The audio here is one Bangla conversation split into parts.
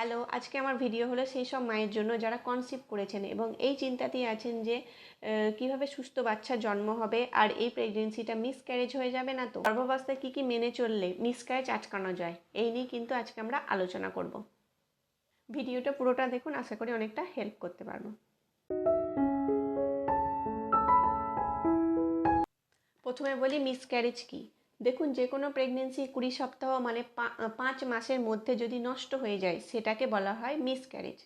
হ্যালো, আজকে আমার ভিডিও হলো সেই সব মায়ের জন্য যারা কনসিভ করেছেন এবং এই চিন্তাতেই আছেন যে কিভাবে সুস্থ বাচ্চা জন্ম হবে আর এই প্রেগনেন্সিটা মিসক্যারেজ হয়ে যাবে না। তো গর্ভাবস্থায় কী কী মেনে চললে মিসক্যারেজ আটকানো যায়, এই নিয়ে কিন্তু আজকে আমরা আলোচনা করব। ভিডিওটা পুরোটা দেখুন, আশা করি অনেকটা হেল্প করতে পারবো। প্রথমে বলি মিসক্যারেজ কী। দেখুন, যে কোনো প্রেগনেন্সি 20 সপ্তাহ মানে 5 মাসের মধ্যে যদি নষ্ট হয়ে যায় সেটাকে বলা হয় মিসক্যারেজ।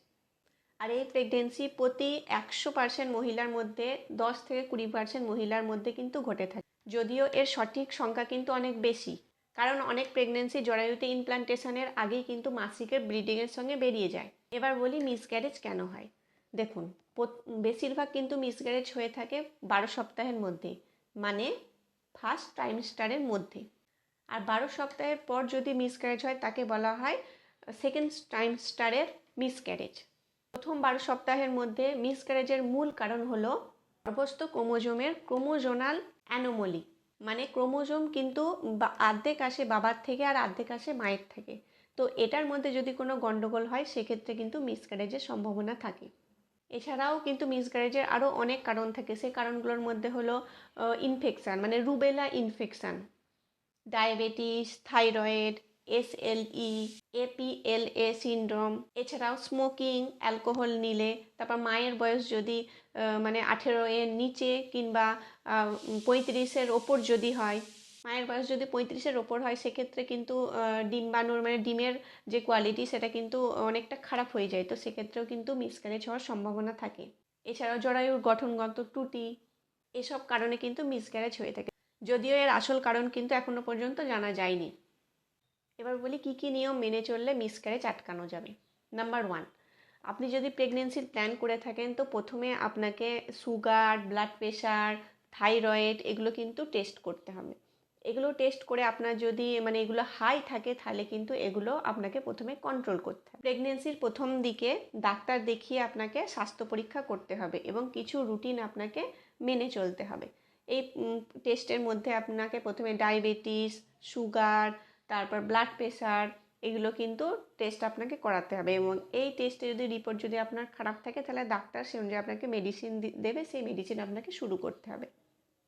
আর এই প্রেগনেন্সি প্রতি 100% মহিলার মধ্যে 10 থেকে 20% মহিলার মধ্যে কিন্তু ঘটে থাকে, যদিও এর সঠিক সংখ্যা কিন্তু অনেক বেশি। কারণ অনেক প্রেগনেন্সি জরায়ুতে ইমপ্লান্টেশনের আগেই কিন্তু মাসিকের ব্লিডিংয়ের সঙ্গে বেরিয়ে যায়। এবার বলি মিসক্যারেজ কেন হয়। দেখুন, বেশিরভাগ কিন্তু মিসক্যারেজ হয়ে থাকে 12 সপ্তাহের মধ্যে, মানে ফার্স্ট ট্রাইমেস্টারের মধ্যে। আর 12 সপ্তাহের পর যদি মিসক্যারেজ হয় তাকে বলা হয় সেকেন্ড ট্রাইমেস্টারের মিসক্যারেজ। প্রথম 12 সপ্তাহের মধ্যে মিসক্যারেজের মূল কারণ হলো গর্ভস্থ ক্রোমোজোমের ক্রোমোজোনাল অ্যানোমলি, মানে ক্রোমোজোম কিন্তু অর্ধেক আসে বাবার থেকে আর অর্ধেক আসে মায়ের থেকে। তো এটার মধ্যে যদি কোনো গণ্ডগোল হয় সেক্ষেত্রে কিন্তু মিসক্যারেজের সম্ভাবনা থাকে। এছাড়াও কিন্তু মিসক্যারেজের আরও অনেক কারণ থাকে। সেই কারণগুলোর মধ্যে হলো ইনফেকশান, মানে rubella infection, diabetes, thyroid, SLE, APLA syndrome, এছাড়াও স্মোকিং, অ্যালকোহল নিলে, তারপর মায়ের বয়স যদি মানে 18 এর নিচে কিংবা 35-এর ওপর যদি হয়, মায়ের বয়স যদি 35-এর ওপর হয় সেক্ষেত্রে কিন্তু ডিম্বাণুর মানে ডিমের যে কোয়ালিটি সেটা কিন্তু অনেকটা খারাপ হয়ে যায়। তো সেক্ষেত্রেও কিন্তু মিসক্যারেজ হওয়ার সম্ভাবনা থাকে। এছাড়াও জরায়ুর গঠনগত ত্রুটি, এসব কারণে কিন্তু মিসক্যারেজ হয়ে থাকে, যদিও এর আসল কারণ কিন্তু এখনো পর্যন্ত জানা যায়নি। এবার বলি কী কী নিয়ম মেনে চললে মিসক্যারেজ আটকানো যাবে। নাম্বার 1, আপনি যদি প্রেগনেন্সির প্ল্যান করে থাকেন তো প্রথমে আপনাকে সুগার, ব্লাড প্রেশার, থাইরয়েড এগুলো কিন্তু টেস্ট করতে হবে। এগুলো টেস্ট করে আপনার যদি মানে এগুলো হাই থাকে তাহলে কিন্তু এগুলো আপনাকে প্রথমে কন্ট্রোল করতে হবে। প্রেগনেন্সির প্রথম দিকে ডাক্তার দেখিয়ে আপনাকে স্বাস্থ্য পরীক্ষা করতে হবে এবং কিছু রুটিন আপনাকে মেনে চলতে হবে। এই টেস্টের মধ্যে আপনাকে প্রথমে ডায়াবেটিস, সুগার, তারপর ব্লাড প্রেশার এগুলো কিন্তু টেস্ট আপনাকে করাতে হবে এবং এই টেস্টে যদি রিপোর্ট যদি আপনার খারাপ থাকে তাহলে ডাক্তার সে অনুযায়ী আপনাকে মেডিসিন দেবে, সেই মেডিসিন আপনাকে শুরু করতে হবে।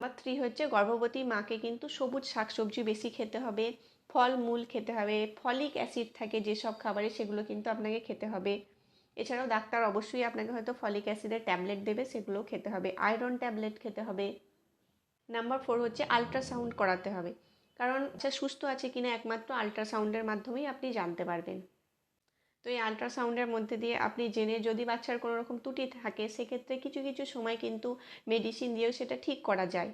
নাম্বার 3 হচ্ছে গর্ভবতী মাকে কিন্তু সবুজ শাকসবজি বেশি খেতে হবে, ফল মূল খেতে হবে, ফলিক অ্যাসিড থাকে যেসব খাবারে সেগুলো কিন্তু আপনাকে খেতে হবে। এছাড়াও ডাক্তার অবশ্যই আপনাকে হয়তো ফলিক অ্যাসিডের ট্যাবলেট দেবে, সেগুলোও খেতে হবে। আয়রন ট্যাবলেট খেতে হবে। নাম্বার 4 হচ্ছে আল্ট্রাসাউন্ড করাতে হবে, কারণ সে সুস্থ আছে কিনা একমাত্র আল্ট্রাসাউন্ডের মাধ্যমেই আপনি জানতে পারবেন। তো এই আল্ট্রাসাউন্ডের মধ্যে দিয়ে আপনি জেনে যদি বাচ্চার কোনো রকম ত্রুটি থাকে সেক্ষেত্রে কিছু কিছু সময় কিন্তু মেডিসিন দিয়েও সেটা ঠিক করা যায়।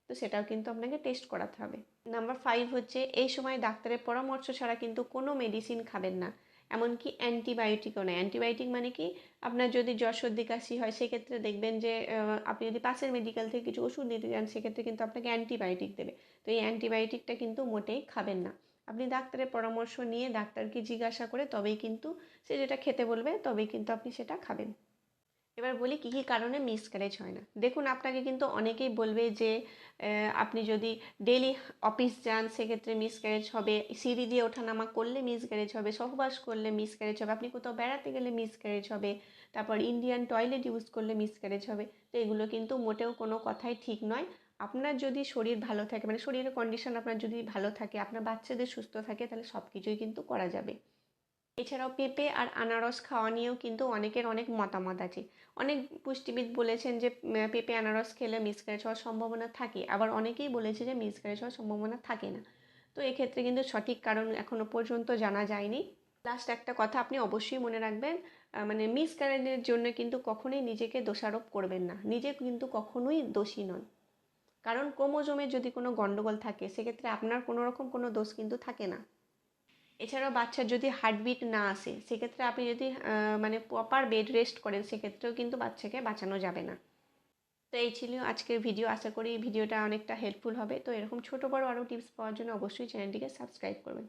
তো সেটাও কিন্তু আপনাকে টেস্ট করাতে হবে। নাম্বার 5 হচ্ছে এই সময় ডাক্তারের পরামর্শ ছাড়া কিন্তু কোনো মেডিসিন খাবেন না, এমনকি অ্যান্টিবায়োটিকও নয়। অ্যান্টিবায়োটিক মানে কি, আপনার যদি জ্বর সর্দি কাশি হয় সেক্ষেত্রে দেখবেন যে আপনি যদি পাশের মেডিকেল থেকে কিছু ওষুধ নিতে যান সেক্ষেত্রে কিন্তু আপনাকে অ্যান্টিবায়োটিক দেবে। তো এই অ্যান্টিবায়োটিকটা কিন্তু মোটেই খাবেন না। আপনি ডাক্তারের পরামর্শ নিয়ে ডাক্তারকে জিজ্ঞাসা করে তবেই কিন্তু সে যেটা খেতে বলবে তবেই কিন্তু আপনি সেটা খাবেন। এবার বলি কী কী কারণে মিসক্যারেজ হয় না। দেখুন, আপনাকে কিন্তু অনেকেই বলবে যে আপনি যদি ডেইলি অফিস যান সেক্ষেত্রে মিসক্যারেজ হবে, সিঁড়ি দিয়ে ওঠানামা করলে মিসক্যারেজ হবে, সহবাস করলে মিসক্যারেজ হবে, আপনি কোথাও বেড়াতে গেলে মিসক্যারেজ হবে, তারপর ইন্ডিয়ান টয়লেট ইউজ করলে মিসক্যারেজ হবে। তো এগুলো কিন্তু মোটেও কোনো কথাই ঠিক নয়। আপনার যদি শরীর ভালো থাকে, মানে শরীরের কন্ডিশন আপনার যদি ভালো থাকে, আপনার বাচ্চাদের সুস্থ থাকে, তাহলে সব কিছুই কিন্তু করা যাবে। এছাড়াও পেঁপে আর আনারস খাওয়া নিয়েও কিন্তু অনেকের অনেক মতামত আছে। অনেক পুষ্টিবিদ বলেছেন যে পেঁপে আনারস খেলে মিসক্যারেজ হওয়ার সম্ভাবনা থাকে, আবার অনেকেই বলেছে যে মিসক্যারেজ হওয়ার সম্ভাবনা থাকে না। তো এক্ষেত্রে কিন্তু সঠিক কারণ এখনও পর্যন্ত জানা যায়নি। লাস্ট একটা কথা আপনি অবশ্যই মনে রাখবেন, মানে মিসক্যারেজের জন্য কিন্তু কখনোই নিজেকে দোষারোপ করবেন না, নিজে কিন্তু কখনোই দোষী নন। কারণ ক্রোমোজোমে যদি কোনো গণ্ডগোল থাকে সেক্ষেত্রে আপনার কোনো রকম কোনো দোষ কিন্তু থাকে না। এছাড়াও বাচ্চার যদি হার্টবিট না আসে সেক্ষেত্রে আপনি যদি মানে প্রপার বেড রেস্ট করেন সেক্ষেত্রেও কিন্তু বাচ্চাকে বাঁচানো যাবে না। তো এই ছিল আজকের ভিডিও, আশা করি ভিডিওটা অনেকটা হেল্পফুল হবে। তো এরকম ছোটো বড়ো আরও টিপস পাওয়ার জন্য অবশ্যই চ্যানেলটিকে সাবস্ক্রাইব করবেন।